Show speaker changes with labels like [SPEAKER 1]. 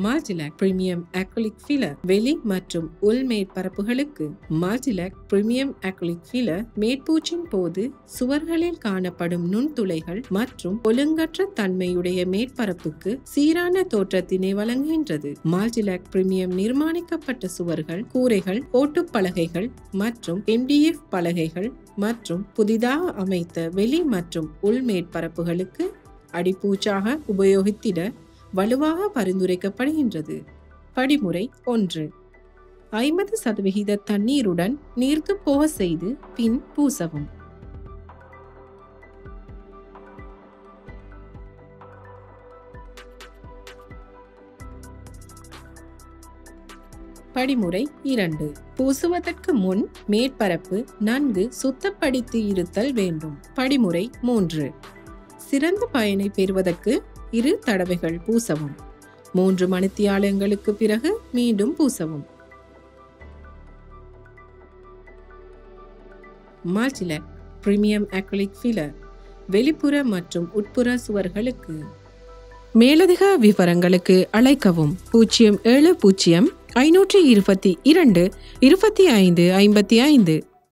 [SPEAKER 1] மால்டிலாக் premium acrylic filler வெளி மற்றும் உள் மேற்பரப்புகளுக்கு. மால்டிலாக் பிரீமியம் அக்ரிலிக் ஃபில்லர் மேற்பூச்சின் போது சுவர்களில் காணப்படும் நுண்துளைகள் மற்றும் ஒழுங்கற்ற தன்மையுடைய மேற்பரப்புக்கு சீரான தோற்றத்தினை வழங்குகின்றது. மால்டிலாக் பிரீமியம் நிர்மாணிக்கப்பட்ட சுவர்கள், கூரைகள், ஓட்டுப்பலகைகள் மற்றும் MDF பலகைகள் மற்றும் புதிதாக அமைத்த வெளி மற்றும் உள் மேற்பரப்புகளுக்கு அடிப்பூச்சாக உபயோகித்திட வலுவாக பரிந்துரைக்கப்படுகின்றது. படிமுறை 1. 50% தண்ணீருடன் நீர்த்து போக செய்து பின் பூசவும். படிமுறை 2. பூசுவதற்கு முன் மேற்பரப்பு நன்கு சுத்தப்படுத்தி இருத்தல் வேண்டும். படிமுறை 3. சிறந்த பயனை பெறுவதற்கு 2 தடவைகள் பூசவும். 3 மணித்தியாலங்களுக்கு பிறகு மீண்டும் பூசவும். மால்டிலாக் பிரீமியம் அக்ரிலிக் ஃபில்லர் வெளிப்புற மற்றும் உட்புற சுவர்களுக்கு. மேலதிக விவரங்களுக்கு அழைக்கவும் 070522 2555.